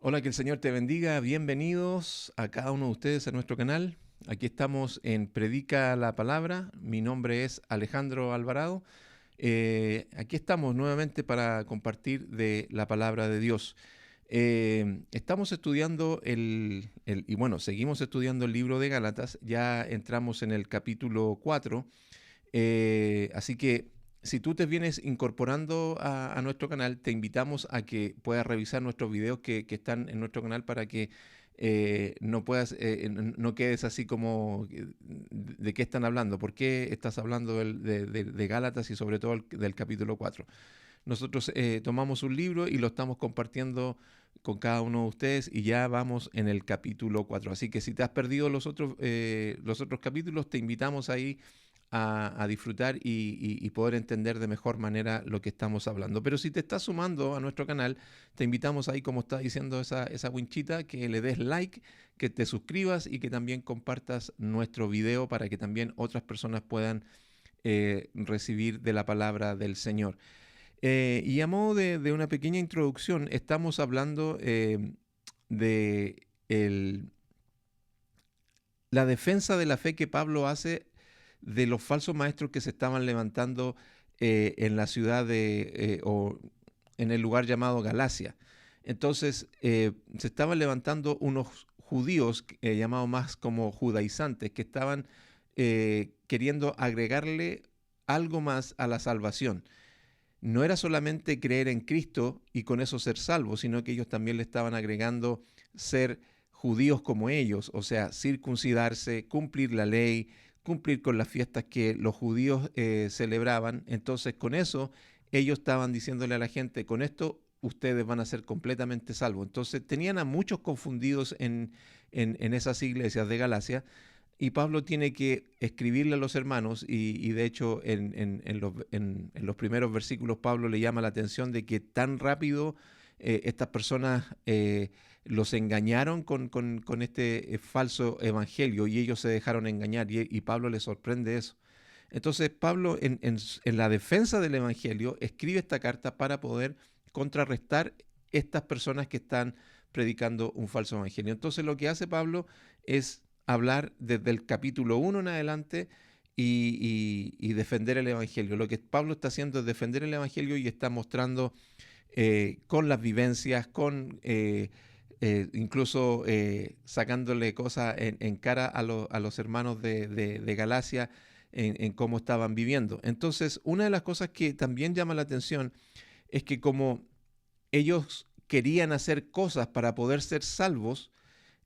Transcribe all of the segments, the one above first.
Hola, que el Señor te bendiga. Bienvenidos a cada uno de ustedes a nuestro canal. Aquí estamos en Predica la Palabra. Mi nombre es Alejandro Alvarado. Aquí estamos nuevamente para compartir de la palabra de Dios. Estamos estudiando seguimos estudiando el libro de Gálatas. Ya entramos en el capítulo 4. Así que si tú te vienes incorporando a nuestro canal, te invitamos a que puedas revisar nuestros videos que están en nuestro canal para que no quedes así como de qué están hablando, por qué estás hablando de Gálatas y sobre todo del capítulo 4. Nosotros tomamos un libro y lo estamos compartiendo con cada uno de ustedes y ya vamos en el capítulo 4. Así que si te has perdido los otros capítulos, te invitamos ahí a disfrutar y poder entender de mejor manera lo que estamos hablando. Pero si te estás sumando a nuestro canal, te invitamos ahí, como está diciendo esa winchita, que le des like, que te suscribas y que también compartas nuestro video para que también otras personas puedan recibir de la palabra del Señor. Y a modo de una pequeña introducción, estamos hablando de la defensa de la fe que Pablo hace de los falsos maestros que se estaban levantando en la ciudad o en el lugar llamado Galacia. Entonces, se estaban levantando unos judíos llamados más como judaizantes, que estaban queriendo agregarle algo más a la salvación. No era solamente creer en Cristo y con eso ser salvos, sino que ellos también le estaban agregando ser judíos como ellos, o sea, circuncidarse, cumplir la ley, cumplir con las fiestas que los judíos celebraban. Entonces, con eso, ellos estaban diciéndole a la gente, con esto ustedes van a ser completamente salvos. Entonces, tenían a muchos confundidos en esas iglesias de Galacia, y Pablo tiene que escribirle a los hermanos y de hecho en los primeros versículos Pablo le llama la atención de que tan rápido estas personas los engañaron con este falso evangelio y ellos se dejaron engañar y Pablo le sorprende eso. Entonces Pablo en la defensa del evangelio escribe esta carta para poder contrarrestar estas personas que están predicando un falso evangelio. Entonces lo que hace Pablo es hablar desde el capítulo 1 en adelante y defender el Evangelio. Lo que Pablo está haciendo es defender el Evangelio y está mostrando con las vivencias, incluso sacándole cosas en cara a los hermanos de Galacia en cómo estaban viviendo. Entonces, una de las cosas que también llama la atención es que como ellos querían hacer cosas para poder ser salvos,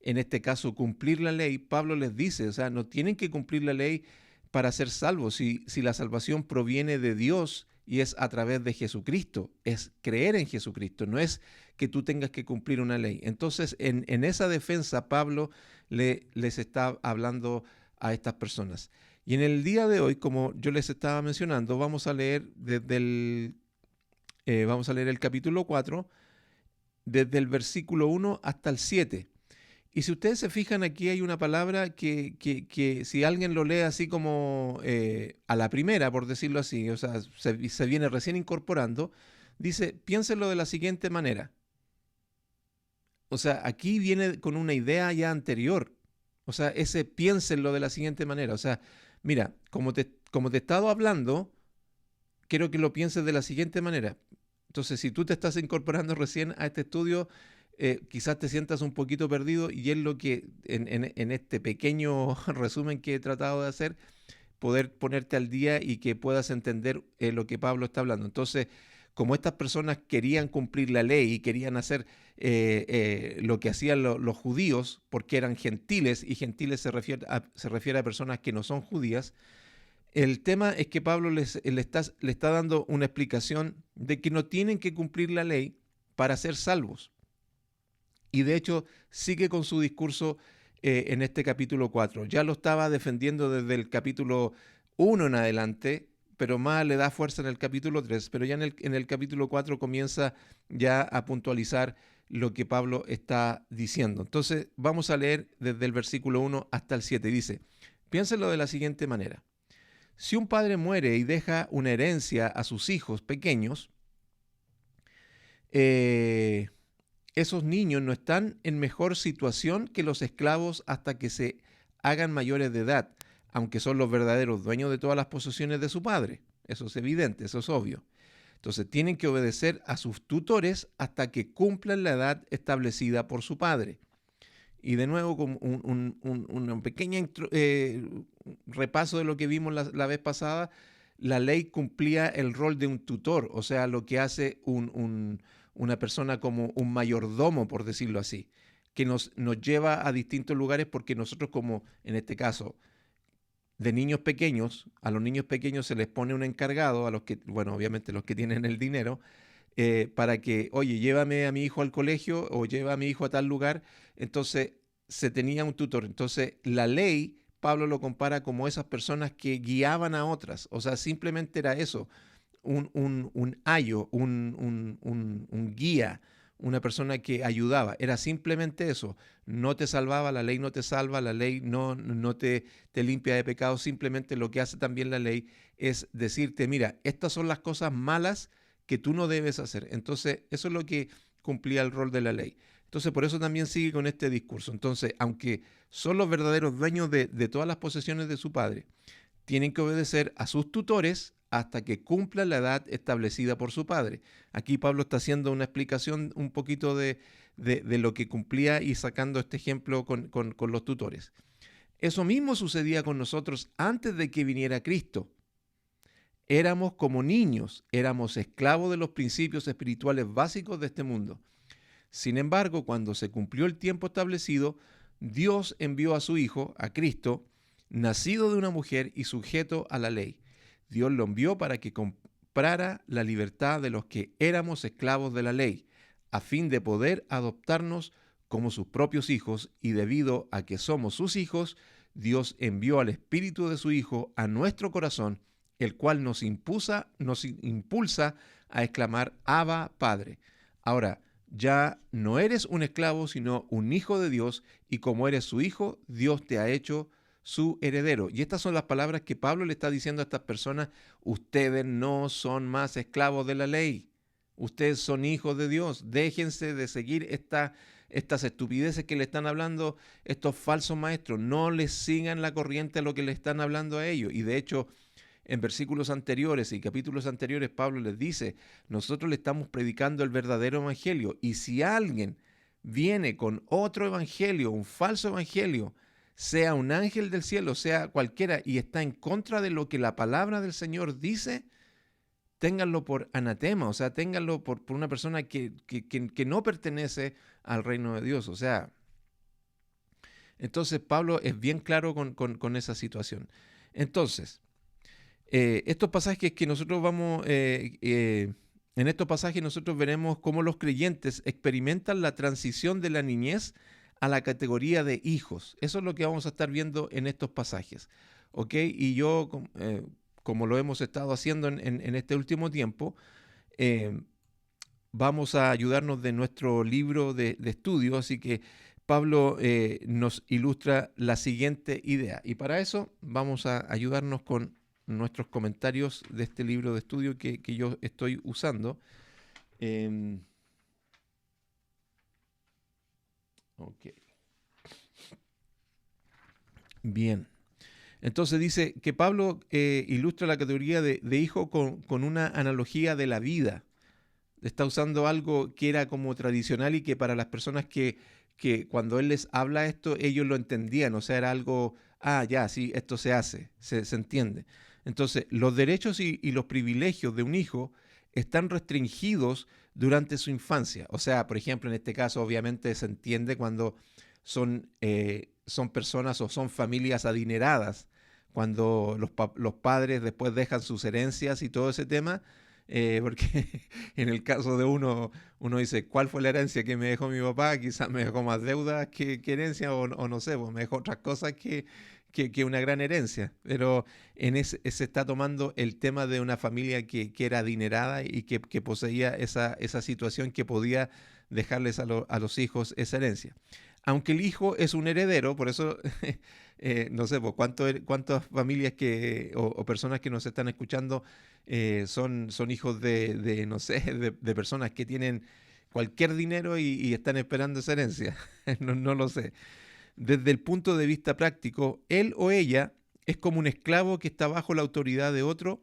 en este caso cumplir la ley, Pablo les dice, o sea, no tienen que cumplir la ley para ser salvos, si la salvación proviene de Dios y es a través de Jesucristo, es creer en Jesucristo, no es que tú tengas que cumplir una ley. Entonces, en esa defensa, Pablo les está hablando a estas personas. Y en el día de hoy, como yo les estaba mencionando, vamos a leer el capítulo 4, desde el versículo 1 hasta el 7. Y si ustedes se fijan, aquí hay una palabra que si alguien lo lee así como a la primera, por decirlo así, o sea, se viene recién incorporando, dice, piénsenlo de la siguiente manera. O sea, aquí viene con una idea ya anterior. O sea, ese piénsenlo de la siguiente manera. O sea, mira, como te he estado hablando, quiero que lo pienses de la siguiente manera. Entonces, si tú te estás incorporando recién a este estudio, quizás te sientas un poquito perdido y es lo que en este pequeño resumen que he tratado de hacer, poder ponerte al día y que puedas entender lo que Pablo está hablando. Entonces, como estas personas querían cumplir la ley y querían hacer lo que hacían los judíos, porque eran gentiles, y gentiles se refiere a personas que no son judías, el tema es que Pablo le está dando una explicación de que no tienen que cumplir la ley para ser salvos. Y de hecho sigue con su discurso en este capítulo 4. Ya lo estaba defendiendo desde el capítulo 1 en adelante, pero más le da fuerza en el capítulo 3. Pero ya en el capítulo 4 comienza ya a puntualizar lo que Pablo está diciendo. Entonces vamos a leer desde el versículo 1 hasta el 7. Dice, piénsenlo de la siguiente manera. Si un padre muere y deja una herencia a sus hijos pequeños, eh, esos niños no están en mejor situación que los esclavos hasta que se hagan mayores de edad, aunque son los verdaderos dueños de todas las posesiones de su padre. Eso es evidente, eso es obvio. Entonces tienen que obedecer a sus tutores hasta que cumplan la edad establecida por su padre. Y de nuevo, como una pequeña repaso de lo que vimos la vez pasada, la ley cumplía el rol de un tutor, o sea, lo que hace una persona como un mayordomo, por decirlo así, que nos lleva a distintos lugares porque nosotros como, en este caso, de niños pequeños, a los niños pequeños se les pone un encargado, a los que, bueno, obviamente los que tienen el dinero, para que, oye, llévame a mi hijo al colegio o lleva a mi hijo a tal lugar. Entonces se tenía un tutor. Entonces la ley, Pablo lo compara como esas personas que guiaban a otras. O sea, simplemente era eso, un ayo, un guía, una persona que ayudaba. Era simplemente eso. No te salvaba, la ley no te salva, la ley no te limpia de pecado. Simplemente lo que hace también la ley es decirte, mira, estas son las cosas malas que tú no debes hacer. Entonces, eso es lo que cumplía el rol de la ley. Entonces, por eso también sigue con este discurso. Entonces, aunque son los verdaderos dueños de todas las posesiones de su padre, tienen que obedecer a sus tutores hasta que cumplan la edad establecida por su padre. Aquí Pablo está haciendo una explicación un poquito de lo que cumplía y sacando este ejemplo con los tutores. Eso mismo sucedía con nosotros antes de que viniera Cristo. Éramos como niños, éramos esclavos de los principios espirituales básicos de este mundo. Sin embargo, cuando se cumplió el tiempo establecido, Dios envió a su Hijo, a Cristo, nacido de una mujer y sujeto a la ley. Dios lo envió para que comprara la libertad de los que éramos esclavos de la ley, a fin de poder adoptarnos como sus propios hijos, y debido a que somos sus hijos, Dios envió al Espíritu de su Hijo a nuestro corazón, el cual nos impulsa a exclamar, Abba, Padre. Ahora, ya no eres un esclavo, sino un hijo de Dios, y como eres su hijo, Dios te ha hecho su heredero. Y estas son las palabras que Pablo le está diciendo a estas personas: ustedes no son más esclavos de la ley, ustedes son hijos de Dios, déjense de seguir estas estupideces que le están hablando estos falsos maestros, no les sigan la corriente a lo que le están hablando a ellos. Y de hecho, en versículos anteriores y capítulos anteriores, Pablo les dice, nosotros le estamos predicando el verdadero evangelio, y si alguien viene con otro evangelio, un falso evangelio, sea un ángel del cielo, sea cualquiera, y está en contra de lo que la palabra del Señor dice, ténganlo por anatema, o sea, ténganlo por una persona que no pertenece al reino de Dios. O sea, entonces Pablo es bien claro con esa situación. Entonces, estos pasajes que nosotros en estos pasajes nosotros veremos cómo los creyentes experimentan la transición de la niñez a la categoría de hijos. Eso es lo que vamos a estar viendo en estos pasajes. ¿Ok? Y yo, como lo hemos estado haciendo en este último tiempo, vamos a ayudarnos de nuestro libro de estudio, así que Pablo nos ilustra la siguiente idea. Y para eso vamos a ayudarnos con nuestros comentarios de este libro de estudio que yo estoy usando. Ok. Bien. Entonces dice que Pablo ilustra la categoría de hijo con una analogía de la vida. Está usando algo que era como tradicional y que para las personas que cuando él les habla esto, ellos lo entendían. O sea, era algo, ya, sí, esto se hace, se entiende. Entonces, los derechos y los privilegios de un hijo están restringidos durante su infancia. O sea, por ejemplo, en este caso, obviamente se entiende cuando son personas o son familias adineradas, cuando los padres después dejan sus herencias y todo ese tema, porque en el caso de uno dice, ¿cuál fue la herencia que me dejó mi papá? Quizás me dejó más deudas que herencia, o no sé, pues me dejó otras cosas que una gran herencia. Pero se está tomando el tema de una familia que era adinerada y que poseía esa situación que podía dejarles a los hijos esa herencia. Aunque el hijo es un heredero, por eso no sé, pues, cuántas familias o personas que nos están escuchando son hijos no sé, de personas cualquier dinero y están esperando esa herencia. No, no lo sé. Desde el punto de vista práctico, él o ella es como un esclavo que está bajo la autoridad de otro,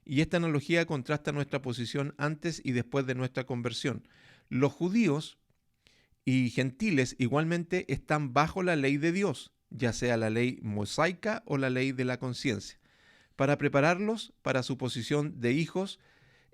y esta analogía contrasta nuestra posición antes y después de nuestra conversión. Los judíos y gentiles igualmente están bajo la ley de Dios, ya sea la ley mosaica o la ley de la conciencia, para prepararlos para su posición de hijos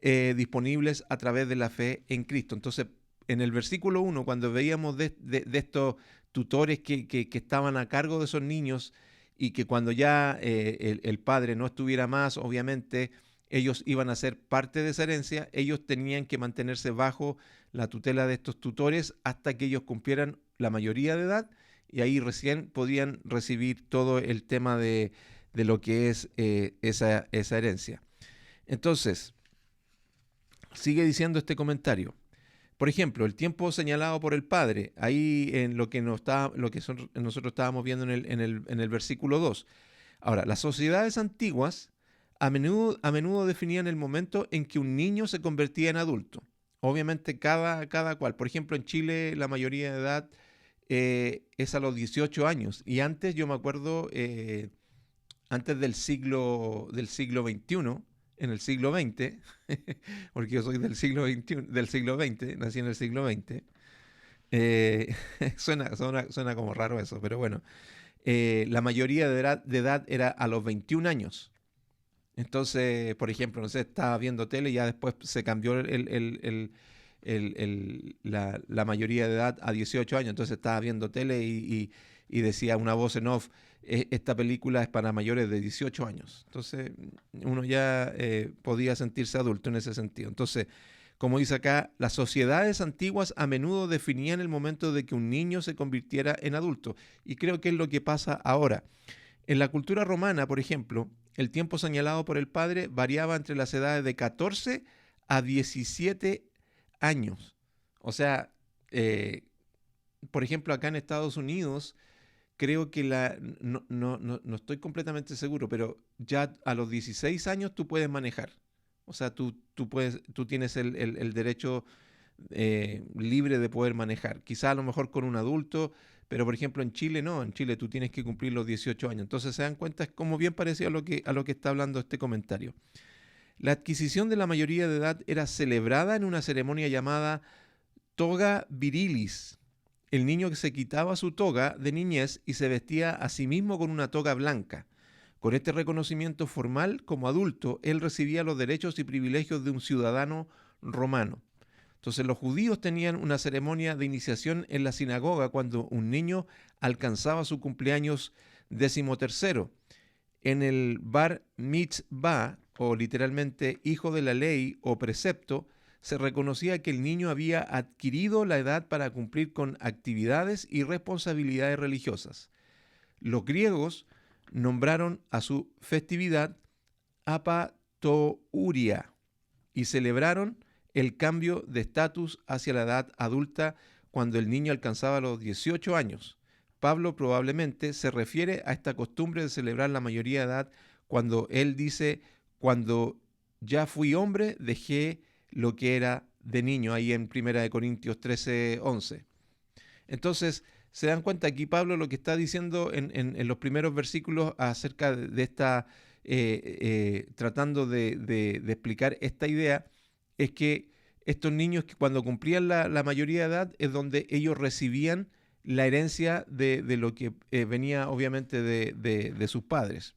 disponibles a través de la fe en Cristo. Entonces, en el versículo 1, cuando veíamos de estos tutores que estaban a cargo de esos niños y que cuando ya el padre no estuviera más, obviamente ellos iban a ser parte de esa herencia, ellos tenían que mantenerse bajo la tutela de estos tutores hasta que ellos cumplieran la mayoría de edad, y ahí recién podían recibir todo el tema de lo que es esa herencia. Entonces, sigue diciendo este comentario. Por ejemplo, el tiempo señalado por el Padre, ahí en lo que nosotros estábamos viendo en el versículo 2. Ahora, las sociedades antiguas a menudo definían el momento en que un niño se convertía en adulto. Obviamente cada cual. Por ejemplo, en Chile la mayoría de edad es a los 18 años. Y antes, yo me acuerdo, antes del siglo XXI, en el siglo XX, porque yo soy del siglo XX, nací en el siglo XX. Suena como raro eso, pero bueno. La mayoría de edad era a los 21 años. Entonces, por ejemplo, no sé, estaba viendo tele y ya después se cambió la mayoría de edad a 18 años. Entonces estaba viendo tele y decía una voz en off: esta película es para mayores de 18 años. Entonces uno ya podía sentirse adulto en ese sentido. Entonces, como dice acá, las sociedades antiguas a menudo definían el momento de que un niño se convirtiera en adulto. Y creo que es lo que pasa ahora. En la cultura romana, por ejemplo, el tiempo señalado por el padre variaba entre las edades de 14 a 17 años. O sea, por ejemplo, acá en Estados Unidos, creo que no estoy completamente seguro, pero ya a los 16 años tú puedes manejar. O sea, tú tienes el derecho libre de poder manejar. Quizá a lo mejor con un adulto, pero por ejemplo en Chile no. En Chile tú tienes que cumplir los 18 años. Entonces se dan cuenta, es como bien parecido a lo que está hablando este comentario. La adquisición de la mayoría de edad era celebrada en una ceremonia llamada toga virilis. El niño que se quitaba su toga de niñez y se vestía a sí mismo con una toga blanca. Con este reconocimiento formal, como adulto, él recibía los derechos y privilegios de un ciudadano romano. Entonces los judíos tenían una ceremonia de iniciación en la sinagoga cuando un niño alcanzaba su cumpleaños 13º. En el bar mitzvah, o literalmente hijo de la ley o precepto, se reconocía que el niño había adquirido la edad para cumplir con actividades y responsabilidades religiosas. Los griegos nombraron a su festividad apatouria y celebraron el cambio de estatus hacia la edad adulta cuando el niño alcanzaba los 18 años. Pablo probablemente se refiere a esta costumbre de celebrar la mayoría de edad cuando él dice: cuando ya fui hombre, dejé lo que era de niño, ahí en 1 Corintios 13:11. Entonces, se dan cuenta aquí Pablo lo que está diciendo en los primeros versículos acerca de esta, tratando de explicar esta idea, es que estos niños que cuando cumplían la mayoría de edad es donde ellos recibían la herencia de lo que venía obviamente de sus padres.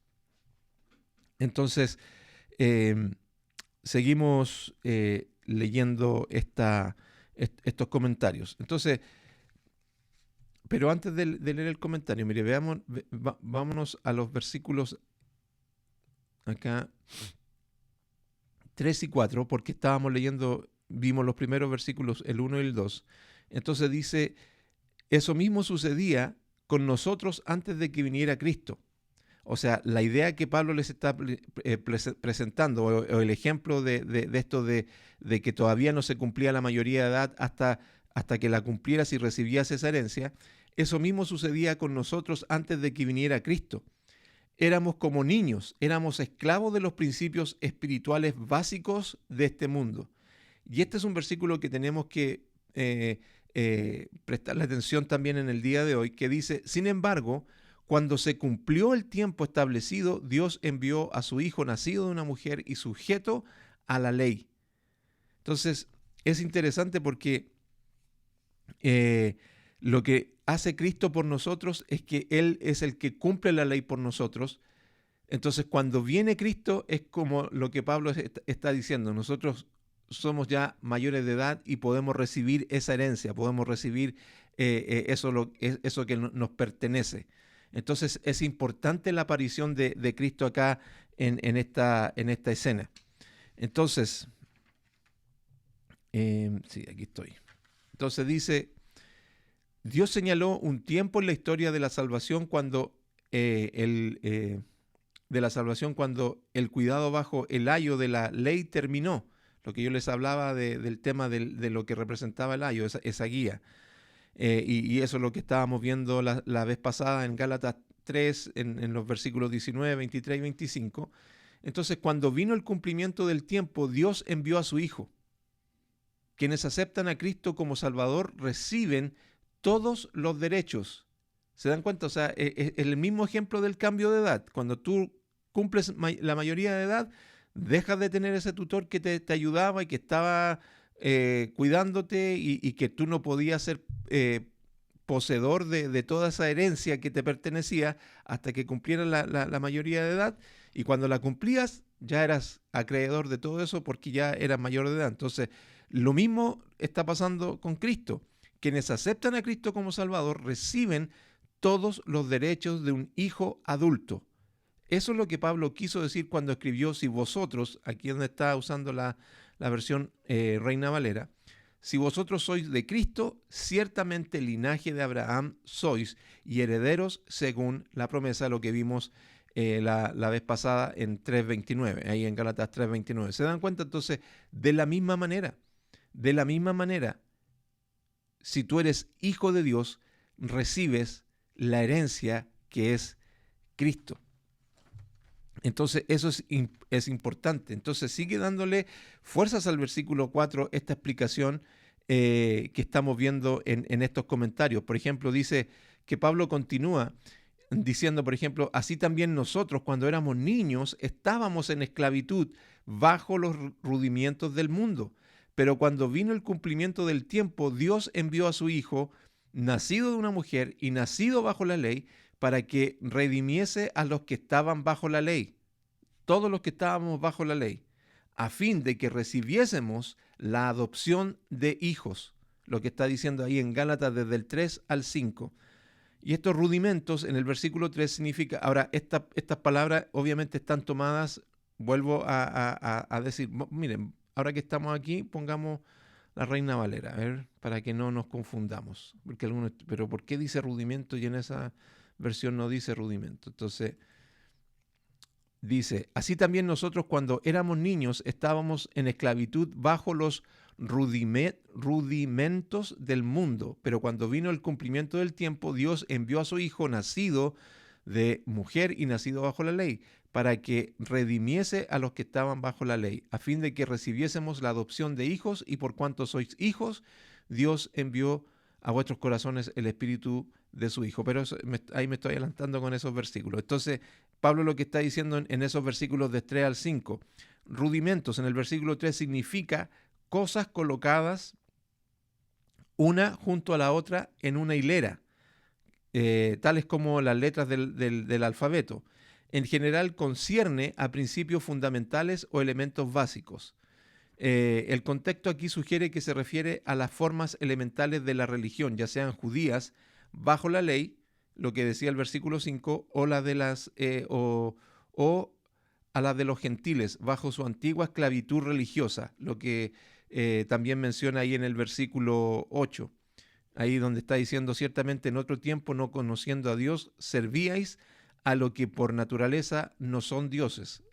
Entonces, seguimos leyendo estos comentarios. Entonces, pero antes de leer el comentario, mire, vámonos a los versículos acá 3 y 4, porque vimos los primeros versículos, el 1 y el 2. Entonces dice: eso mismo sucedía con nosotros antes de que viniera Cristo. O sea, la idea que Pablo les está presentando, o el ejemplo de esto de que todavía no se cumplía la mayoría de edad hasta que la cumplieras y recibías esa herencia, eso mismo sucedía con nosotros antes de que viniera Cristo. Éramos como niños, éramos esclavos de los principios espirituales básicos de este mundo. Y este es un versículo que tenemos que prestarle atención también en el día de hoy, que dice, sin embargo, cuando se cumplió el tiempo establecido, Dios envió a su Hijo nacido de una mujer y sujeto a la ley. Entonces, es interesante porque lo que hace Cristo por nosotros es que Él es el que cumple la ley por nosotros. Entonces, cuando viene Cristo, es como lo que Pablo está diciendo. Nosotros somos ya mayores de edad y podemos recibir esa herencia, podemos recibir eso que nos pertenece. Entonces, es importante la aparición de Cristo acá en esta escena. Entonces, sí, aquí estoy. Entonces dice, Dios señaló un tiempo en la historia de la salvación cuando el cuidado bajo el ayo de la ley terminó. Lo que yo les hablaba del tema de lo que representaba el ayo, esa guía. Y eso es lo que estábamos viendo la vez pasada en Gálatas 3, en los versículos 19, 23 y 25. Entonces, cuando vino el cumplimiento del tiempo, Dios envió a su Hijo. Quienes aceptan a Cristo como Salvador reciben todos los derechos. ¿Se dan cuenta? O sea, es el mismo ejemplo del cambio de edad. Cuando tú cumples la mayoría de edad, dejas de tener ese tutor que te ayudaba y que estaba cuidándote y que tú no podías ser poseedor de toda esa herencia que te pertenecía hasta que cumplieras la mayoría de edad. Y cuando la cumplías, ya eras acreedor de todo eso porque ya eras mayor de edad. Entonces, lo mismo está pasando con Cristo. Quienes aceptan a Cristo como Salvador reciben todos los derechos de un hijo adulto. Eso es lo que Pablo quiso decir cuando escribió, si vosotros, aquí donde está usando la versión Reina Valera, si vosotros sois de Cristo, ciertamente linaje de Abraham sois y herederos según la promesa, lo que vimos la vez pasada en 3.29, ahí en Gálatas 3.29. ¿Se dan cuenta? Entonces, de la misma manera, si tú eres hijo de Dios, recibes la herencia que es Cristo. Entonces, eso es importante. Entonces, sigue dándole fuerzas al versículo 4, esta explicación que estamos viendo en estos comentarios. Por ejemplo, dice que Pablo continúa diciendo, por ejemplo, así también nosotros cuando éramos niños estábamos en esclavitud bajo los rudimientos del mundo. Pero cuando vino el cumplimiento del tiempo, Dios envió a su Hijo, nacido de una mujer y nacido bajo la ley, para que redimiese a los que estaban bajo la ley, todos los que estábamos bajo la ley, a fin de que recibiésemos la adopción de hijos, lo que está diciendo ahí en Gálatas desde el 3 al 5. Y estos rudimentos en el versículo 3 significa, ahora estas palabras obviamente están tomadas, vuelvo a decir, miren, ahora que estamos aquí, pongamos la Reina Valera, a ver, para que no nos confundamos, porque algunos, pero ¿por qué dice rudimento y en esa versión no dice rudimento? Entonces, dice, así también nosotros cuando éramos niños estábamos en esclavitud bajo los rudimentos del mundo, pero cuando vino el cumplimiento del tiempo, Dios envió a su Hijo nacido de mujer y nacido bajo la ley, para que redimiese a los que estaban bajo la ley, a fin de que recibiésemos la adopción de hijos, y por cuanto sois hijos, Dios envió a vuestros corazones el espíritu de su Hijo. Pero ahí me estoy adelantando con esos versículos. Entonces, Pablo lo que está diciendo en esos versículos de 3 al 5, rudimentos en el versículo 3 significa cosas colocadas una junto a la otra en una hilera, tales como las letras del alfabeto. En general concierne a principios fundamentales o elementos básicos. El contexto aquí sugiere que se refiere a las formas elementales de la religión, ya sean judías bajo la ley, lo que decía el versículo 5, o las de o a las de los gentiles bajo su antigua esclavitud religiosa, lo que también menciona ahí en el versículo 8, ahí donde está diciendo, ciertamente en otro tiempo, no conociendo a Dios, servíais a lo que por naturaleza no son dioses.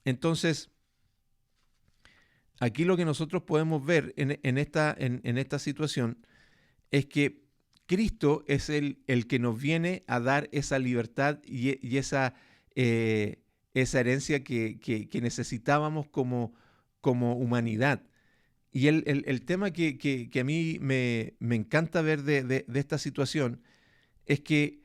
Entonces, aquí lo que nosotros podemos ver en esta situación es que Cristo es el que nos viene a dar esa libertad y esa herencia que necesitábamos como humanidad. Y el tema que a mí me encanta ver de esta situación es que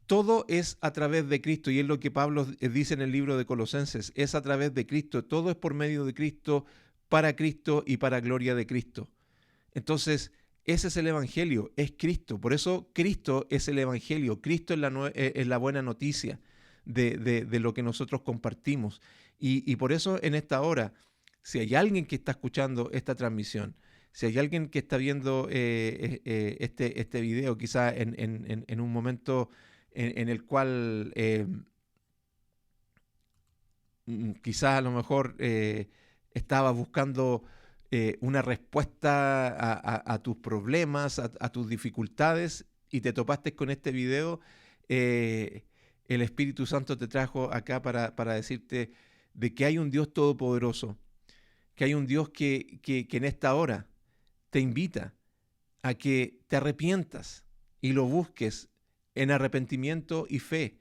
todo es a través de Cristo, y es lo que Pablo dice en el libro de Colosenses, es a través de Cristo, todo es por medio de Cristo, para Cristo y para gloria de Cristo. Entonces, ese es el Evangelio, es Cristo. Por eso Cristo es el Evangelio, Cristo es la buena noticia de lo que nosotros compartimos. Y por eso en esta hora, si hay alguien que está escuchando esta transmisión, si hay alguien que está viendo este video, quizá en un momento en el cual quizá a lo mejor estaba buscando una respuesta a tus problemas, a tus dificultades, y te topaste con este video, el Espíritu Santo te trajo acá para decirte de que hay un Dios todopoderoso, que hay un Dios que en esta hora te invita a que te arrepientas y lo busques en arrepentimiento y fe,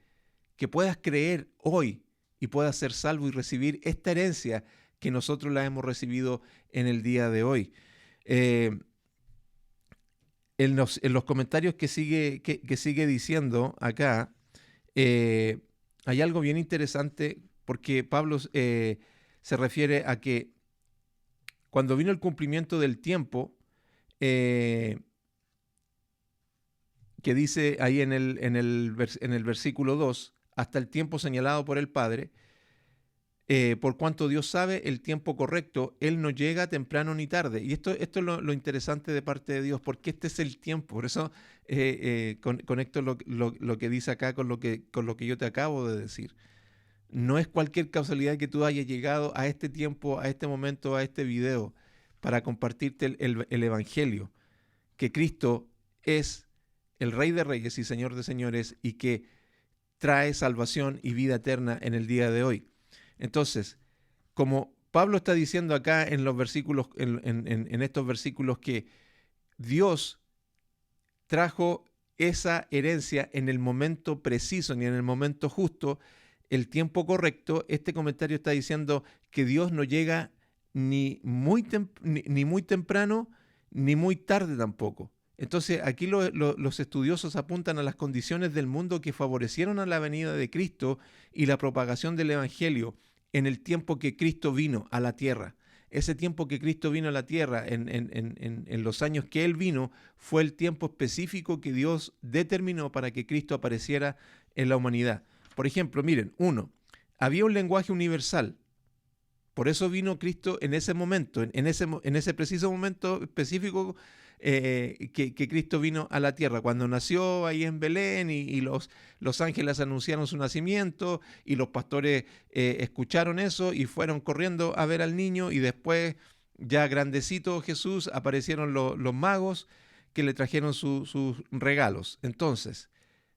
que puedas creer hoy y puedas ser salvo y recibir esta herencia que nosotros la hemos recibido en el día de hoy. En los comentarios que sigue diciendo acá, hay algo bien interesante, porque Pablo se refiere a que cuando vino el cumplimiento del tiempo, que dice ahí en el versículo 2, hasta el tiempo señalado por el Padre, por cuanto Dios sabe el tiempo correcto, Él no llega temprano ni tarde. Y esto es lo interesante de parte de Dios, porque este es el tiempo. Por eso conecto lo que dice acá con lo que yo te acabo de decir. No es cualquier casualidad que tú hayas llegado a este tiempo, a este momento, a este video, para compartirte el Evangelio, que Cristo es el Rey de Reyes y Señor de Señores, y que trae salvación y vida eterna en el día de hoy. Entonces, como Pablo está diciendo acá en los versículos, en estos versículos, que Dios trajo esa herencia en el momento preciso y en el momento justo, el tiempo correcto, este comentario está diciendo que Dios no llega ni muy temprano ni muy tarde tampoco. Entonces, aquí los estudiosos apuntan a las condiciones del mundo que favorecieron a la venida de Cristo y la propagación del Evangelio en el tiempo que Cristo vino a la tierra. Ese tiempo que Cristo vino a la tierra, en los años que Él vino, fue el tiempo específico que Dios determinó para que Cristo apareciera en la humanidad. Por ejemplo, miren, había un lenguaje universal. Por eso vino Cristo en ese momento, en ese preciso momento específico que Cristo vino a la tierra, cuando nació ahí en Belén, y los ángeles anunciaron su nacimiento, y los pastores escucharon eso y fueron corriendo a ver al niño, y después, ya grandecito Jesús, aparecieron los magos que le trajeron sus regalos. Entonces,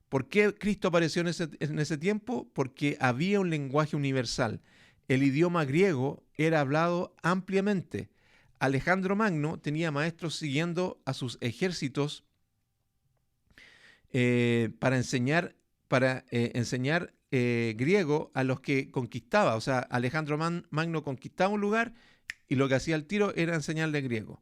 ¿por qué Cristo apareció en ese tiempo? Porque había un lenguaje universal. El idioma griego era hablado ampliamente. Alejandro Magno tenía maestros siguiendo a sus ejércitos para enseñar griego a los que conquistaba. O sea, Alejandro Magno conquistaba un lugar y lo que hacía al tiro era enseñarle griego.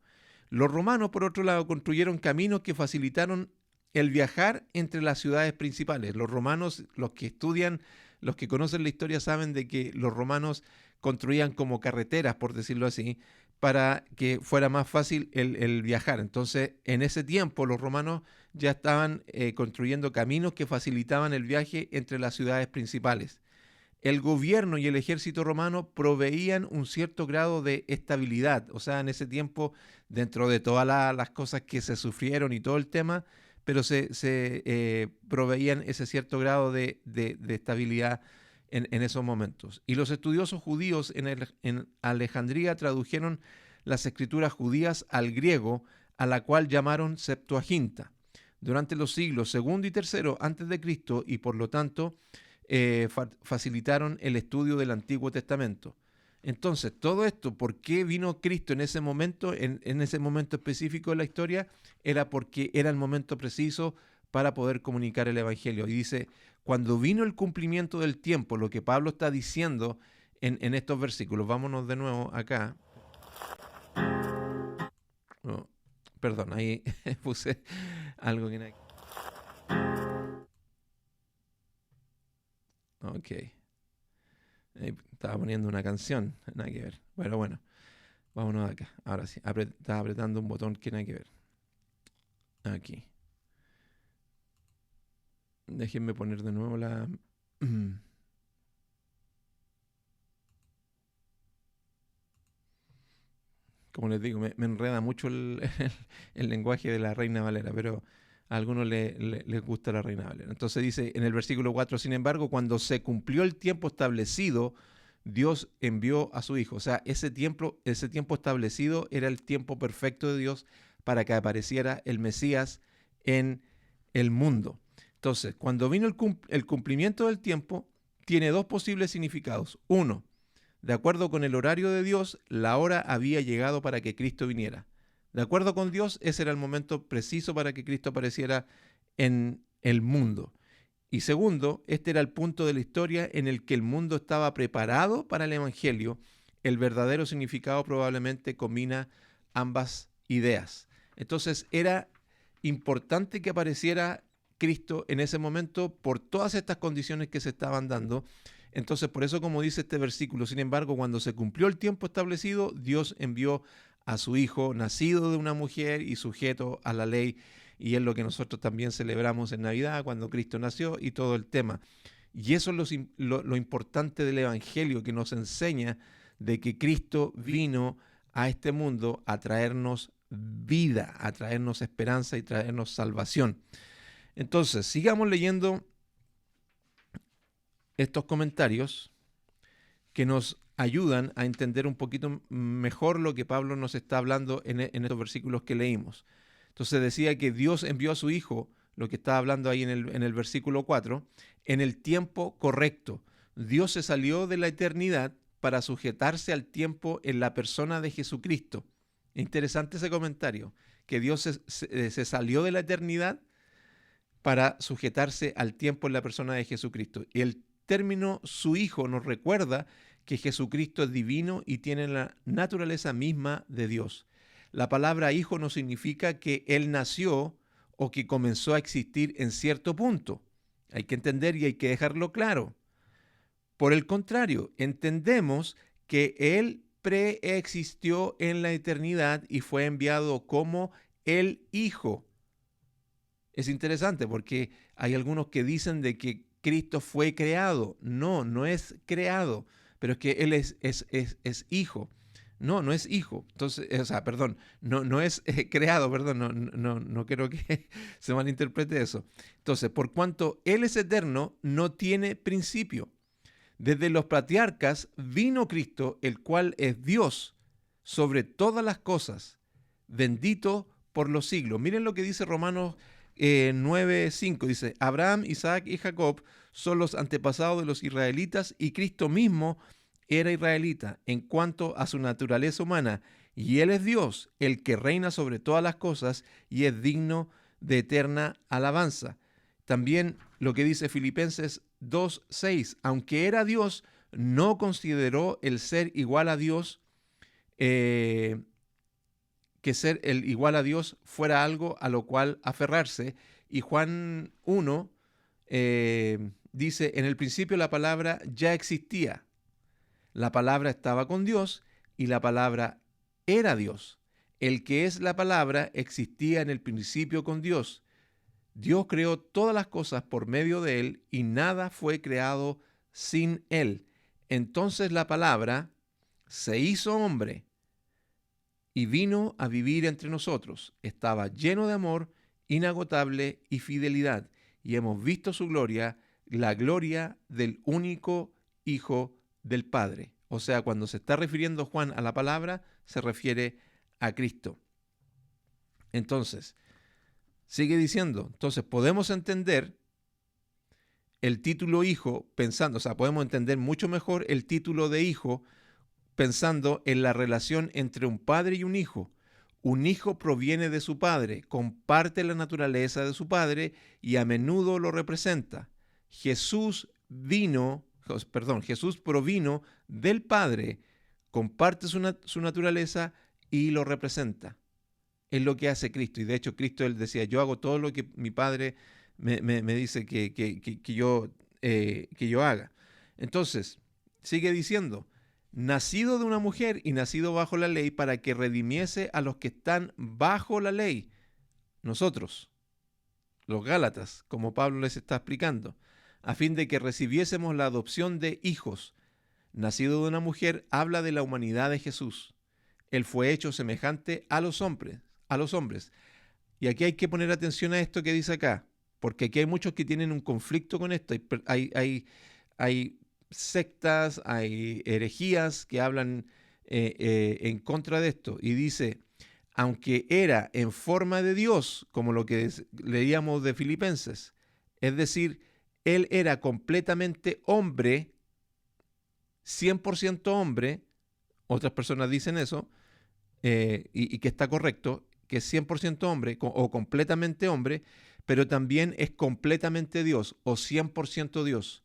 Los romanos, por otro lado, construyeron caminos que facilitaron el viajar entre las ciudades principales. Los romanos, los que estudian, los que conocen la historia, saben de que los romanos construían como carreteras, por decirlo así, para que fuera más fácil el viajar. Entonces, en ese tiempo, los romanos ya estaban construyendo caminos que facilitaban el viaje entre las ciudades principales. El gobierno y el ejército romano proveían un cierto grado de estabilidad. O sea, en ese tiempo, dentro de todas las cosas que se sufrieron y todo el tema, pero se proveían ese cierto grado de estabilidad en esos momentos. Y los estudiosos judíos en Alejandría tradujeron las escrituras judías al griego, a la cual llamaron Septuaginta, durante los siglos segundo y tercero antes de Cristo, y por lo tanto facilitaron el estudio del Antiguo Testamento. Entonces, todo esto, ¿por qué vino Cristo en ese momento, en ese momento específico de la historia? Era porque era el momento preciso para poder comunicar el Evangelio. Y dice, cuando vino el cumplimiento del tiempo, lo que Pablo está diciendo en estos versículos, vámonos de nuevo acá. Oh, perdón, ahí puse algo que no. Ok. Ahí estaba poniendo una canción, nada que ver. Bueno, vámonos acá. Ahora sí, estaba apretando un botón que nada que ver. Aquí. Déjenme poner de nuevo la... Como les digo, me enreda mucho el lenguaje de la Reina Valera, pero a algunos les gusta la Reina Valera. Entonces dice en el versículo 4, sin embargo, cuando se cumplió el tiempo establecido, Dios envió a su Hijo. O sea, ese tiempo establecido era el tiempo perfecto de Dios para que apareciera el Mesías en el mundo. Entonces, cuando vino el cumplimiento del tiempo, tiene dos posibles significados. Uno, de acuerdo con el horario de Dios, la hora había llegado para que Cristo viniera. De acuerdo con Dios, ese era el momento preciso para que Cristo apareciera en el mundo. Y segundo, este era el punto de la historia en el que el mundo estaba preparado para el Evangelio. El verdadero significado probablemente combina ambas ideas. Entonces era importante que apareciera Cristo en ese momento por todas estas condiciones que se estaban dando. Entonces, por eso, como dice este versículo, sin embargo, cuando se cumplió el tiempo establecido, Dios envió a su Hijo, nacido de una mujer y sujeto a la ley, y es lo que nosotros también celebramos en Navidad, cuando Cristo nació y todo el tema. Y eso es lo importante del Evangelio, que nos enseña de que Cristo vino a este mundo a traernos vida, a traernos esperanza y traernos salvación. Entonces, sigamos leyendo estos comentarios que nos ayudan a entender un poquito mejor lo que Pablo nos está hablando en estos versículos que leímos. Entonces decía que Dios envió a su Hijo, lo que está hablando ahí en el versículo 4, en el tiempo correcto. Dios se salió de la eternidad para sujetarse al tiempo en la persona de Jesucristo. Interesante ese comentario, que Dios se salió de la eternidad para sujetarse al tiempo en la persona de Jesucristo. Y el término su Hijo nos recuerda que Jesucristo es divino y tiene la naturaleza misma de Dios. La palabra hijo no significa que Él nació o que comenzó a existir en cierto punto. Hay que entender y hay que dejarlo claro. Por el contrario, entendemos que Él preexistió en la eternidad y fue enviado como el Hijo. Es interesante porque hay algunos que dicen de que Cristo fue creado. No, no es creado, pero es que Él es hijo. No, no es hijo. Entonces, perdón, no es creado, perdón, no quiero que se malinterprete eso. Entonces, por cuanto Él es eterno, no tiene principio. Desde los patriarcas vino Cristo, el cual es Dios sobre todas las cosas, bendito por los siglos. Miren lo que dice Romanos 9:5, dice, Abraham, Isaac y Jacob son los antepasados de los israelitas y Cristo mismo era israelita en cuanto a su naturaleza humana, y Él es Dios, el que reina sobre todas las cosas y es digno de eterna alabanza. También lo que dice Filipenses 2:6, aunque era Dios, no consideró el ser igual a Dios, que ser el igual a Dios fuera algo a lo cual aferrarse. Y Juan 1 dice, en el principio la palabra ya existía. La palabra estaba con Dios y la palabra era Dios. El que es la palabra existía en el principio con Dios. Dios creó todas las cosas por medio de Él y nada fue creado sin Él. Entonces la palabra se hizo hombre y vino a vivir entre nosotros. Estaba lleno de amor, inagotable y fidelidad. Y hemos visto su gloria, la gloria del único Hijo del Padre. O sea, cuando se está refiriendo Juan a la palabra, se refiere a Cristo. Entonces, sigue diciendo, entonces podemos entender el título hijo pensando, podemos entender mucho mejor el título de hijo pensando en la relación entre un padre y un hijo. Un hijo proviene de su padre, comparte la naturaleza de su padre y a menudo lo representa. Jesús provino del Padre, comparte su naturaleza y lo representa. es lo que hace Cristo. Y de hecho Cristo, él decía, yo hago todo lo que mi Padre me dice que yo haga. Entonces, sigue diciendo, nacido de una mujer y nacido bajo la ley para que redimiese a los que están bajo la ley. Nosotros, los Gálatas, como Pablo les está explicando, a fin de que recibiésemos la adopción de hijos. Nacido de una mujer habla de la humanidad de Jesús. Él fue hecho semejante a los hombres. Y aquí hay que poner atención a esto que dice acá, porque aquí hay muchos que tienen un conflicto con esto. Hay sectas, hay herejías que hablan en contra de esto. Y dice, aunque era en forma de Dios, como lo que leíamos de Filipenses, es decir, él era completamente hombre, 100% hombre, otras personas dicen eso, y que está correcto, que es 100% hombre o completamente hombre, pero también es completamente Dios o 100% Dios.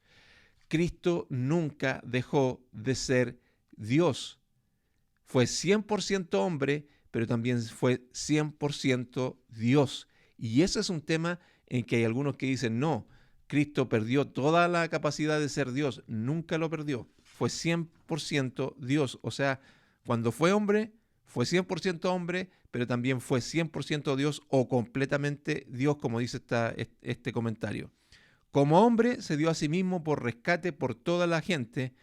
Cristo nunca dejó de ser Dios. Fue 100% hombre, pero también fue 100% Dios. Y ese es un tema en que hay algunos que dicen, no, Cristo perdió toda la capacidad de ser Dios. Nunca lo perdió. Fue 100% Dios. O sea, cuando fue hombre, fue 100% hombre, pero también fue 100% Dios o completamente Dios, como dice este comentario. Como hombre se dio a sí mismo por rescate por toda la gente,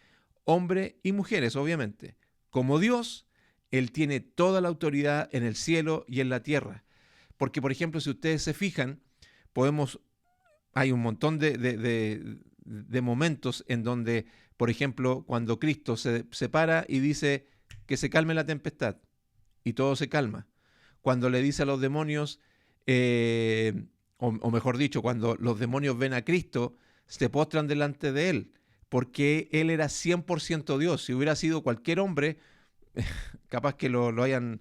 hombre y mujeres, obviamente. Como Dios, Él tiene toda la autoridad en el cielo y en la tierra. Porque, por ejemplo, si ustedes se fijan, hay un montón de momentos en donde, por ejemplo, cuando Cristo se para y dice que se calme la tempestad, y todo se calma. Cuando le dice a los demonios, o mejor dicho, cuando los demonios ven a Cristo, se postran delante de Él, porque Él era 100% Dios. Si hubiera sido cualquier hombre, capaz que lo hayan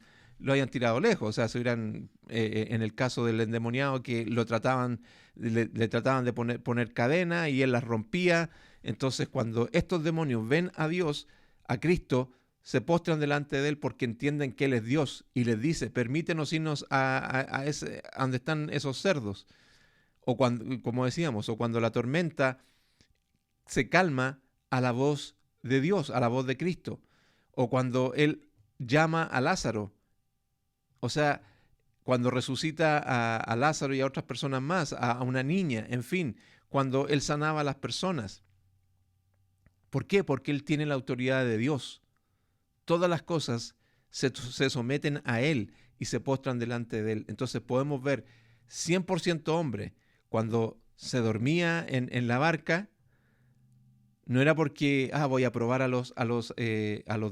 tirado lejos. O sea, si hubieran, en el caso del endemoniado, que le trataban de poner cadena y Él las rompía. Entonces, cuando estos demonios ven a Dios, a Cristo, se postran delante de Él porque entienden que Él es Dios y les dice, permítenos irnos a donde están esos cerdos. O cuando, como decíamos, o cuando la tormenta se calma a la voz de Dios, a la voz de Cristo. O cuando Él llama a Lázaro. O sea, cuando resucita a Lázaro y a otras personas más, a una niña, en fin, cuando Él sanaba a las personas. ¿Por qué? Porque Él tiene la autoridad de Dios. Todas las cosas se someten a Él y se postran delante de Él. Entonces podemos ver 100% hombre. Cuando se dormía en la barca, no era porque voy a probar a los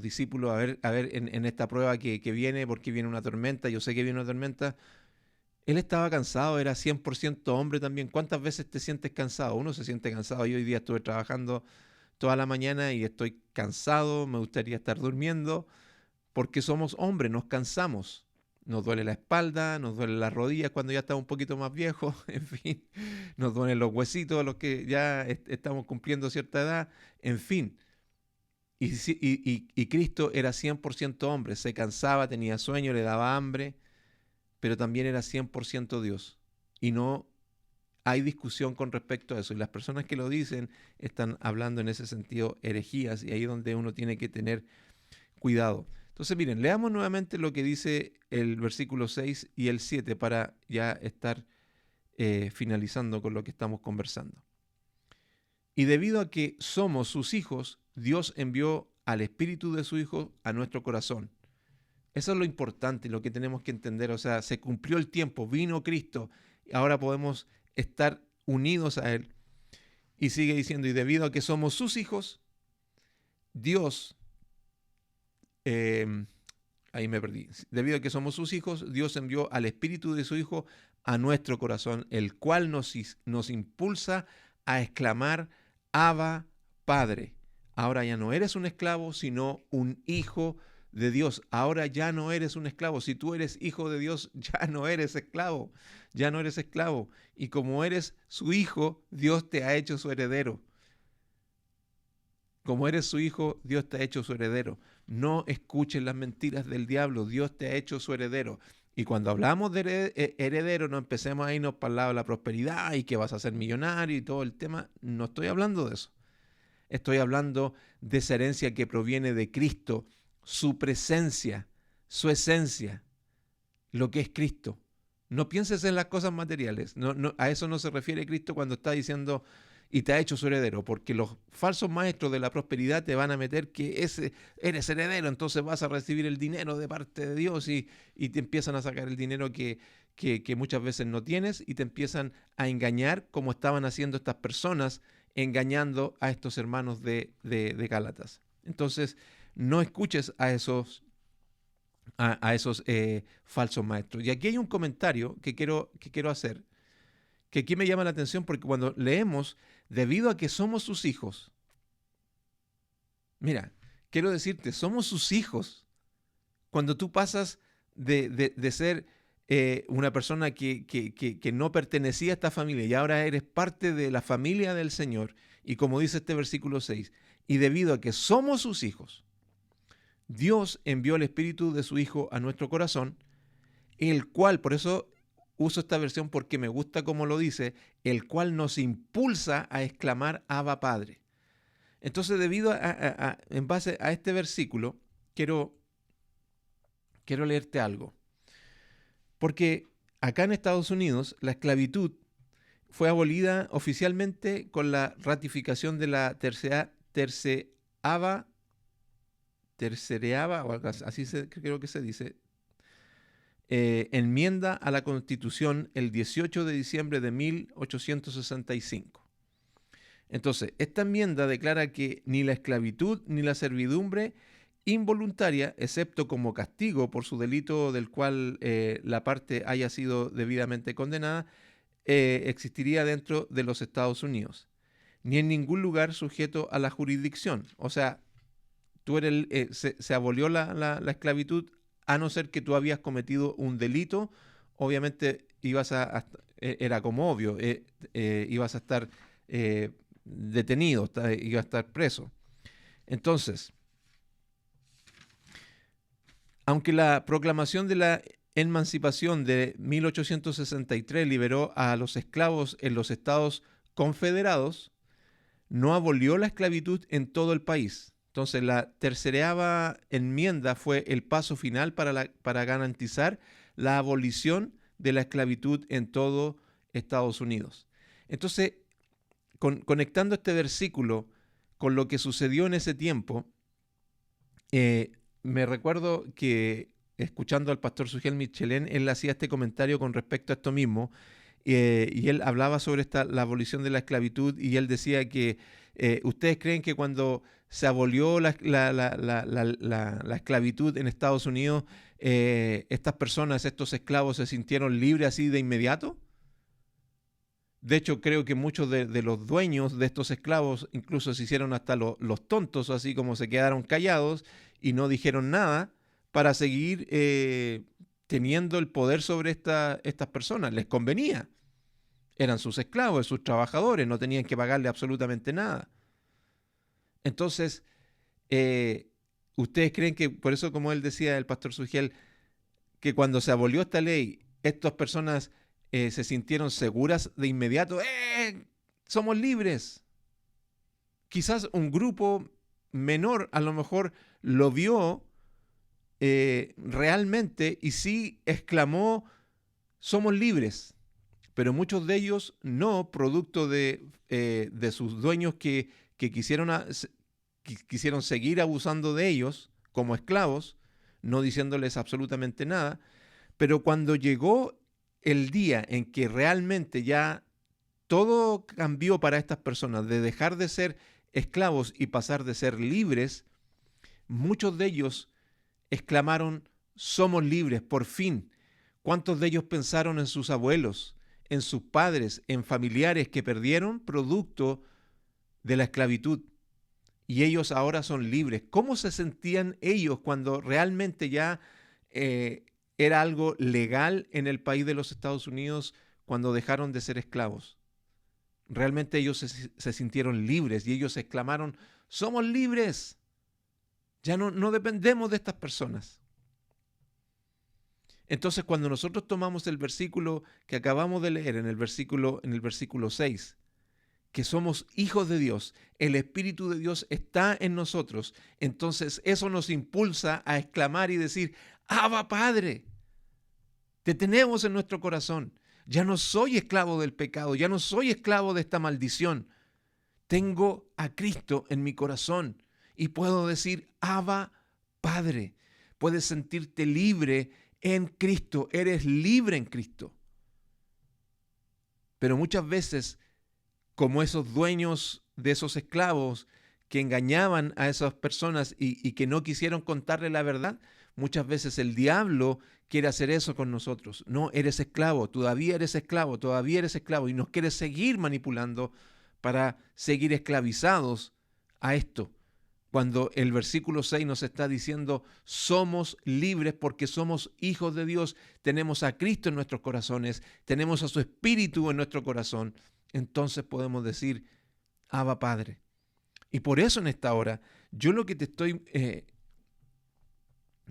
discípulos a ver en esta prueba que viene, porque viene una tormenta, yo sé que viene una tormenta. Él estaba cansado, era 100% hombre también. ¿Cuántas veces te sientes cansado? Uno se siente cansado. Yo hoy día estuve trabajando toda la mañana y estoy cansado, me gustaría estar durmiendo, porque somos hombres, nos cansamos. Nos duele la espalda, nos duele las rodillas cuando ya estamos un poquito más viejos, en fin, nos duelen los huesitos, los que ya estamos cumpliendo cierta edad, en fin. Y Cristo era 100% hombre, se cansaba, tenía sueño, le daba hambre, pero también era 100% Dios. Y no hay discusión con respecto a eso. Y las personas que lo dicen están hablando en ese sentido herejías, y ahí es donde uno tiene que tener cuidado. Entonces, miren, leamos nuevamente lo que dice el versículo 6 y el 7 para ya estar finalizando con lo que estamos conversando. Y debido a que somos sus hijos, Dios envió al Espíritu de su Hijo a nuestro corazón. Eso es lo importante, lo que tenemos que entender. O sea, se cumplió el tiempo, vino Cristo, y ahora podemos estar unidos a Él. Y sigue diciendo, y debido a que somos sus hijos, Dios... ahí me perdí. Debido a que somos sus hijos, Dios envió al Espíritu de su Hijo a nuestro corazón, el cual nos impulsa a exclamar, Abba, Padre. Ahora ya no eres un esclavo, sino un hijo de Dios. Ahora ya no eres un esclavo. Si tú eres hijo de Dios, ya no eres esclavo. Ya no eres esclavo. Y como eres su hijo, Dios te ha hecho su heredero. Como eres su hijo, Dios te ha hecho su heredero. No escuches las mentiras del diablo. Dios te ha hecho su heredero. Y cuando hablamos de heredero, no empecemos a irnos para el lado de la prosperidad y que vas a ser millonario y todo el tema. No estoy hablando de eso. Estoy hablando de esa herencia que proviene de Cristo, su presencia, su esencia, lo que es Cristo. No pienses en las cosas materiales. A eso no se refiere Cristo cuando está diciendo y te ha hecho su heredero, porque los falsos maestros de la prosperidad te van a meter que eres heredero, entonces vas a recibir el dinero de parte de Dios y te empiezan a sacar el dinero que muchas veces no tienes y te empiezan a engañar como estaban haciendo estas personas, engañando a estos hermanos de Gálatas. Entonces, no escuches a esos falsos maestros. Y aquí hay un comentario que quiero hacer, que aquí me llama la atención porque cuando leemos, debido a que somos sus hijos, mira, quiero decirte, somos sus hijos. Cuando tú pasas de ser una persona que no pertenecía a esta familia y ahora eres parte de la familia del Señor, y como dice este versículo 6, y debido a que somos sus hijos, Dios envió el Espíritu de su Hijo a nuestro corazón, el cual, por eso uso esta versión porque me gusta como lo dice, el cual nos impulsa a exclamar Abba Padre. Entonces, en base a este versículo, quiero leerte algo. Porque acá en Estados Unidos la esclavitud fue abolida oficialmente con la ratificación de la tercereava, o así creo que se dice, enmienda a la Constitución el 18 de diciembre de 1865. Entonces, esta enmienda declara que ni la esclavitud ni la servidumbre involuntaria, excepto como castigo por su delito del cual la parte haya sido debidamente condenada, existiría dentro de los Estados Unidos, ni en ningún lugar sujeto a la jurisdicción. O sea, se abolió la esclavitud a no ser que tú habías cometido un delito. Obviamente era como obvio, ibas a estar detenido, ibas a estar preso. Entonces, aunque la proclamación de la emancipación de 1863 liberó a los esclavos en los Estados Confederados, no abolió la esclavitud en todo el país. Entonces, la tercereava enmienda fue el paso final para garantizar la abolición de la esclavitud en todo Estados Unidos. Entonces, conectando este versículo con lo que sucedió en ese tiempo, me recuerdo que escuchando al pastor Sugel Michelén, él hacía este comentario con respecto a esto mismo, y él hablaba sobre la abolición de la esclavitud, y él decía que ustedes creen que cuando se abolió la esclavitud en Estados Unidos, estas personas, estos esclavos, se sintieron libres así de inmediato. De hecho, creo que muchos de los dueños de estos esclavos incluso se hicieron hasta los tontos, así como se quedaron callados y no dijeron nada para seguir teniendo el poder sobre estas personas. Les convenía. Eran sus esclavos, sus trabajadores, no tenían que pagarle absolutamente nada. Entonces, ¿ustedes creen que, por eso como él decía, el pastor Sugel, que cuando se abolió esta ley, estas personas se sintieron seguras de inmediato? ¡Somos libres! Quizás un grupo menor a lo mejor lo vio realmente y sí exclamó, somos libres. Pero muchos de ellos no, producto de sus dueños que quisieron seguir abusando de ellos como esclavos, no diciéndoles absolutamente nada. Pero cuando llegó el día en que realmente ya todo cambió para estas personas, de dejar de ser esclavos y pasar de ser libres, muchos de ellos exclamaron, somos libres, por fin. ¿Cuántos de ellos pensaron en sus abuelos, en sus padres, en familiares que perdieron producto de la esclavitud? Y ellos ahora son libres. ¿Cómo se sentían ellos cuando realmente ya era algo legal en el país de los Estados Unidos cuando dejaron de ser esclavos? Realmente ellos se sintieron libres y ellos exclamaron, somos libres. Ya no dependemos de estas personas. Entonces, cuando nosotros tomamos el versículo que acabamos de leer en el versículo 6, que somos hijos de Dios, el Espíritu de Dios está en nosotros, entonces eso nos impulsa a exclamar y decir, Abba Padre, te tenemos en nuestro corazón. Ya no soy esclavo del pecado, ya no soy esclavo de esta maldición. Tengo a Cristo en mi corazón y puedo decir, Abba Padre. Puedes sentirte libre en Cristo, eres libre en Cristo. Pero muchas veces, como esos dueños de esos esclavos que engañaban a esas personas y que no quisieron contarle la verdad, muchas veces el diablo quiere hacer eso con nosotros. No, eres esclavo, todavía eres esclavo, todavía eres esclavo y nos quiere seguir manipulando para seguir esclavizados a esto. Cuando el versículo 6 nos está diciendo, somos libres porque somos hijos de Dios, tenemos a Cristo en nuestros corazones, tenemos a su Espíritu en nuestro corazón, entonces podemos decir, Abba Padre. Y por eso en esta hora, yo lo que te estoy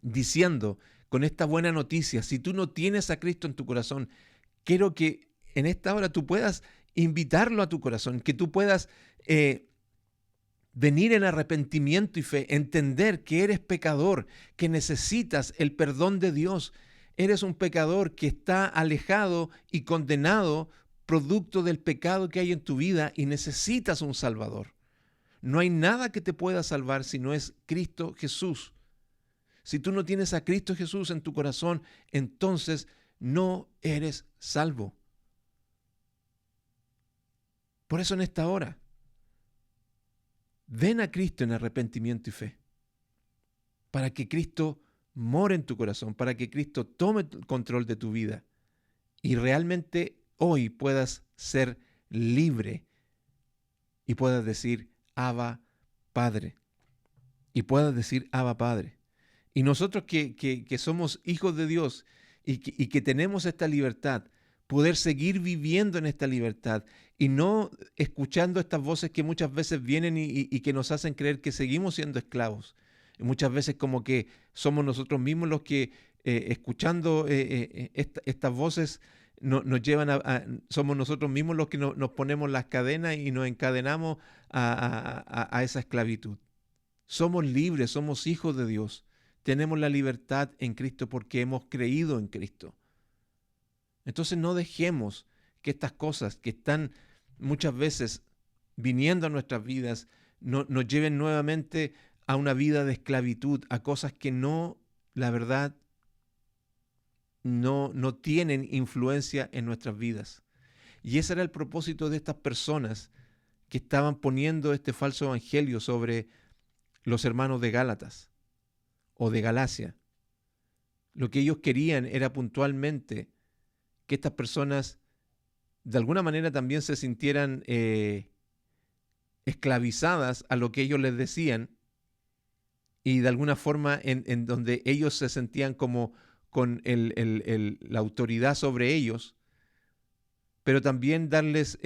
diciendo con esta buena noticia, si tú no tienes a Cristo en tu corazón, quiero que en esta hora tú puedas invitarlo a tu corazón, que tú puedas venir en arrepentimiento y fe, entender que eres pecador, que necesitas el perdón de Dios. Eres un pecador que está alejado y condenado producto del pecado que hay en tu vida y necesitas un Salvador. No hay nada que te pueda salvar si no es Cristo Jesús. Si tú no tienes a Cristo Jesús en tu corazón, entonces no eres salvo. Por eso en esta hora, ven a Cristo en arrepentimiento y fe, para que Cristo more en tu corazón, para que Cristo tome control de tu vida y realmente hoy puedas ser libre y puedas decir, Abba Padre. Y puedas decir, Abba Padre. Y nosotros que somos hijos de Dios y que tenemos esta libertad, poder seguir viviendo en esta libertad y no escuchando estas voces que muchas veces vienen y que nos hacen creer que seguimos siendo esclavos. Y muchas veces como que somos nosotros mismos los que escuchando estas voces nos llevan somos nosotros mismos los que nos ponemos las cadenas y nos encadenamos a esa esclavitud. Somos libres, somos hijos de Dios. Tenemos la libertad en Cristo porque hemos creído en Cristo. Entonces no dejemos que estas cosas que están muchas veces viniendo a nuestras vidas nos lleven nuevamente a una vida de esclavitud, a cosas que no, la verdad, no tienen influencia en nuestras vidas. Y ese era el propósito de estas personas que estaban poniendo este falso evangelio sobre los hermanos de Gálatas o de Galacia. Lo que ellos querían era puntualmente que estas personas de alguna manera también se sintieran esclavizadas a lo que ellos les decían y de alguna forma en donde ellos se sentían como con la autoridad sobre ellos, pero también darles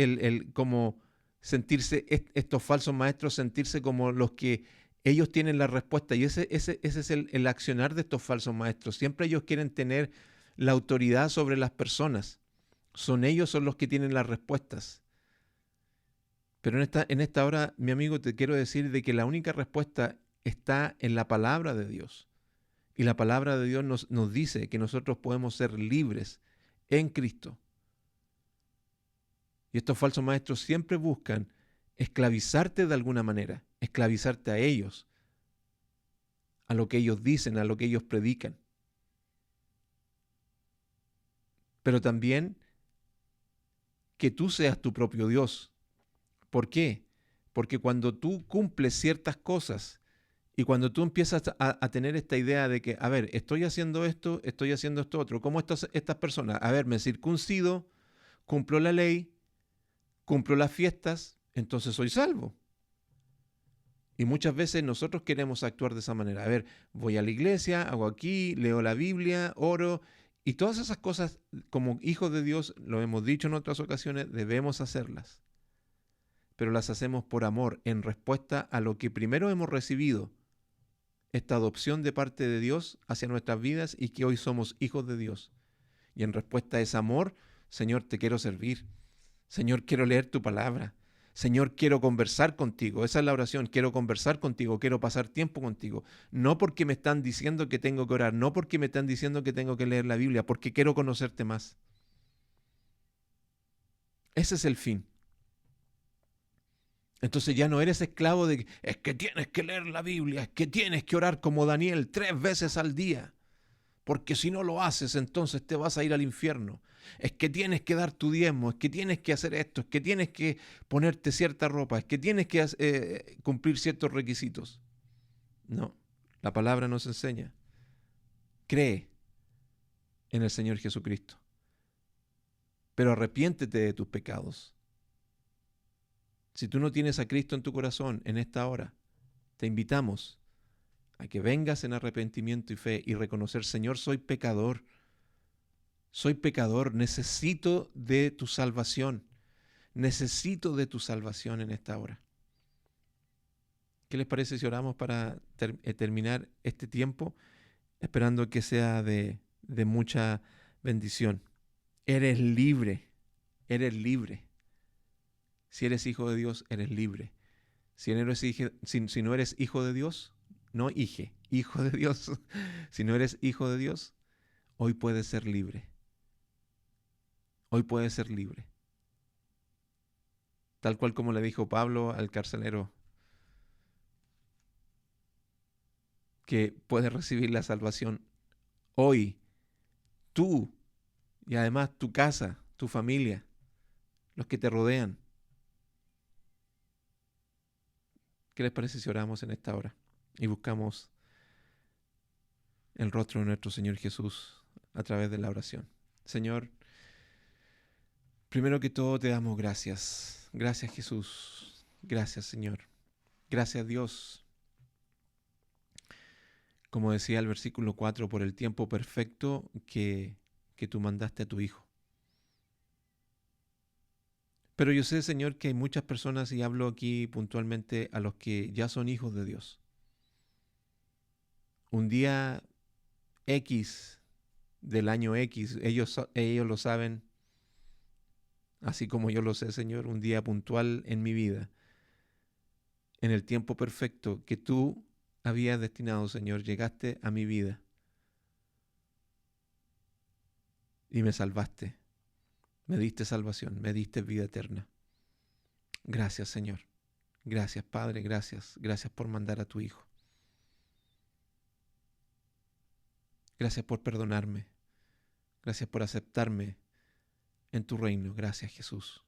como sentirse, estos falsos maestros, sentirse como los que ellos tienen la respuesta. Y ese es el accionar de estos falsos maestros. Siempre ellos quieren tener la autoridad sobre las personas. Ellos son los que tienen las respuestas. Pero en esta hora, mi amigo, te quiero decir de que la única respuesta está en la palabra de Dios. Y la palabra de Dios nos dice que nosotros podemos ser libres en Cristo. Y estos falsos maestros siempre buscan esclavizarte de alguna manera, esclavizarte a ellos, a lo que ellos dicen, a lo que ellos predican. Pero también que tú seas tu propio Dios. ¿Por qué? Porque cuando tú cumples ciertas cosas y cuando tú empiezas a tener esta idea de que, a ver, estoy haciendo esto otro, ¿cómo estas personas? A ver, me circuncido, cumplo la ley, cumplo las fiestas, entonces soy salvo. Y muchas veces nosotros queremos actuar de esa manera. A ver, voy a la iglesia, hago aquí, leo la Biblia, oro, y todas esas cosas, como hijos de Dios, lo hemos dicho en otras ocasiones, debemos hacerlas. Pero las hacemos por amor, en respuesta a lo que primero hemos recibido, esta adopción de parte de Dios hacia nuestras vidas y que hoy somos hijos de Dios. Y en respuesta a ese amor, Señor, te quiero servir. Señor, quiero leer tu palabra. Señor, quiero conversar contigo. Esa es la oración. Quiero conversar contigo, quiero pasar tiempo contigo. No porque me están diciendo que tengo que orar, no porque me están diciendo que tengo que leer la Biblia, porque quiero conocerte más. Ese es el fin. Entonces ya no eres esclavo de que es que tienes que leer la Biblia, es que tienes que orar como Daniel 3 veces al día, porque si no lo haces entonces te vas a ir al infierno. Es que tienes que dar tu diezmo, es que tienes que hacer esto, es que tienes que ponerte cierta ropa, es que tienes que cumplir ciertos requisitos. No, la palabra nos enseña. Cree en el Señor Jesucristo, pero arrepiéntete de tus pecados. Si tú no tienes a Cristo en tu corazón en esta hora, te invitamos a que vengas en arrepentimiento y fe y reconocer, Señor, soy pecador, necesito de tu salvación en esta hora. ¿Qué les parece si oramos para terminar este tiempo, esperando que sea de mucha bendición? Eres libre, eres libre. Si eres hijo de Dios, eres libre. Si no eres hijo de Dios, no hijo de Dios, si no eres hijo de Dios, hoy puedes ser libre. Hoy puedes ser libre. Tal cual como le dijo Pablo al carcelero, que puedes recibir la salvación hoy, tú, y además tu casa, tu familia, los que te rodean. ¿Qué les parece si oramos en esta hora y buscamos el rostro de nuestro Señor Jesús a través de la oración? Señor, primero que todo te damos gracias. Gracias, Jesús. Gracias, Señor. Gracias, Dios. Como decía el versículo 4, por el tiempo perfecto que tú mandaste a tu Hijo. Pero yo sé, Señor, que hay muchas personas, y hablo aquí puntualmente a los que ya son hijos de Dios. Un día X del año X, ellos lo saben, así como yo lo sé, Señor, un día puntual en mi vida, en el tiempo perfecto que tú habías destinado, Señor, llegaste a mi vida y me salvaste, me diste salvación, me diste vida eterna. Gracias, Señor. Gracias, Padre, gracias. Gracias por mandar a tu Hijo. Gracias por perdonarme. Gracias por aceptarme en tu reino. Gracias, Jesús.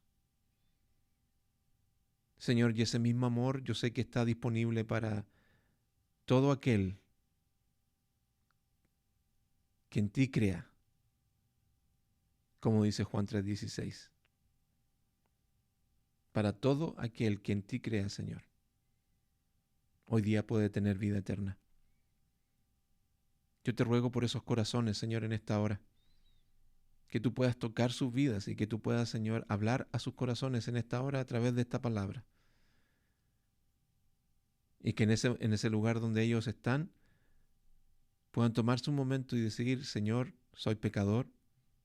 Señor, y ese mismo amor yo sé que está disponible para todo aquel que en ti crea, como dice Juan 3:16. Para todo aquel que en ti crea, Señor, hoy día puede tener vida eterna. Yo te ruego por esos corazones, Señor, en esta hora, que tú puedas tocar sus vidas y que tú puedas, Señor, hablar a sus corazones en esta hora a través de esta palabra. Y que en ese lugar donde ellos están, puedan tomarse un momento y decir, Señor, soy pecador,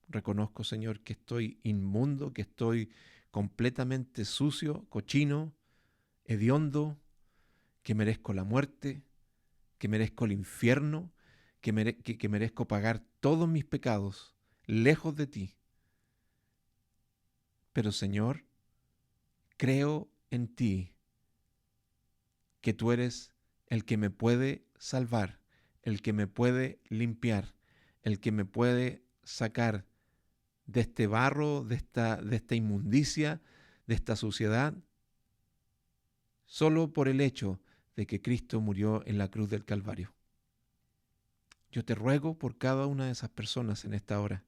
reconozco, Señor, que estoy inmundo, que estoy completamente sucio, cochino, hediondo, que merezco la muerte, que merezco el infierno, que merezco pagar todos mis pecados lejos de ti. Pero, Señor, creo en ti, que tú eres el que me puede salvar, el que me puede limpiar, el que me puede sacar de este barro, de esta inmundicia, de esta suciedad, solo por el hecho de que Cristo murió en la cruz del Calvario. Yo te ruego por cada una de esas personas en esta hora.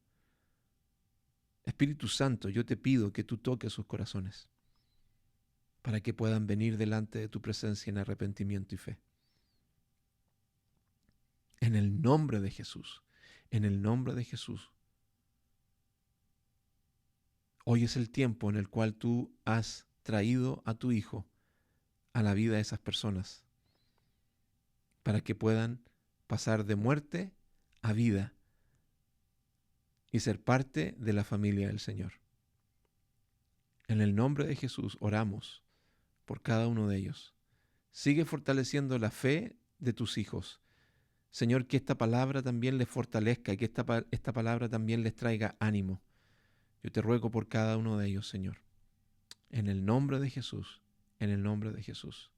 Espíritu Santo, yo te pido que tú toques sus corazones para que puedan venir delante de tu presencia en arrepentimiento y fe. En el nombre de Jesús, en el nombre de Jesús. Hoy es el tiempo en el cual tú has traído a tu Hijo a la vida de esas personas para que puedan pasar de muerte a vida y ser parte de la familia del Señor. En el nombre de Jesús oramos por cada uno de ellos. Sigue fortaleciendo la fe de tus hijos. Señor, que esta palabra también les fortalezca y que esta palabra también les traiga ánimo. Yo te ruego por cada uno de ellos, Señor. En el nombre de Jesús, en el nombre de Jesús.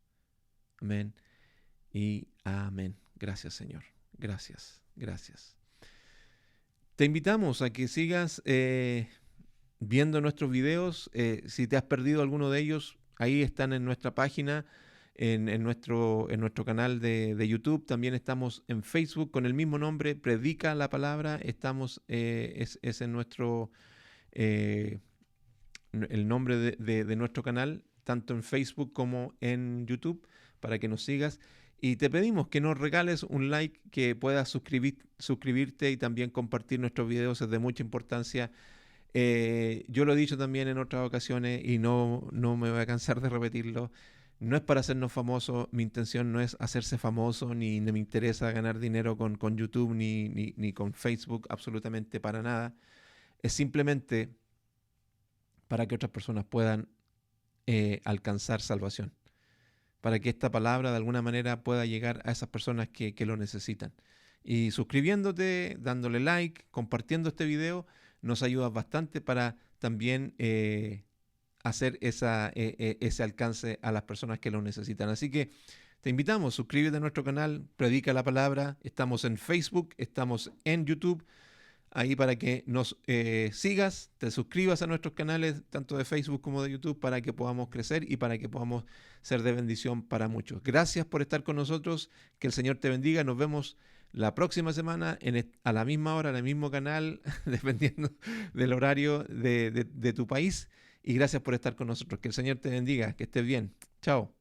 Amén y amén. Gracias, Señor. Gracias, gracias. Te invitamos a que sigas viendo nuestros videos. Si te has perdido alguno de ellos, ahí están en nuestra página, en nuestro canal de YouTube. También estamos en Facebook con el mismo nombre, Predica la Palabra. Estamos, es en nuestro, el nombre de nuestro canal, tanto en Facebook como en YouTube, para que nos sigas. Y te pedimos que nos regales un like, que puedas suscribirte y también compartir nuestros videos. Es de mucha importancia. Yo lo he dicho también en otras ocasiones y no me voy a cansar de repetirlo. No es para hacernos famosos. Mi intención no es hacerse famoso, ni me interesa ganar dinero con YouTube ni con Facebook, absolutamente para nada. Es simplemente para que otras personas puedan alcanzar salvación, para que esta palabra de alguna manera pueda llegar a esas personas que lo necesitan. Y suscribiéndote, dándole like, compartiendo este video, nos ayuda bastante para también hacer ese alcance a las personas que lo necesitan. Así que te invitamos, suscríbete a nuestro canal, Predica la Palabra. Estamos en Facebook, estamos en YouTube, ahí para que nos sigas, te suscribas a nuestros canales, tanto de Facebook como de YouTube, para que podamos crecer y para que podamos ser de bendición para muchos. Gracias por estar con nosotros, que el Señor te bendiga. Nos vemos la próxima semana a la misma hora, en el mismo canal, dependiendo del horario de tu país. Y gracias por estar con nosotros. Que el Señor te bendiga, que estés bien. Chao.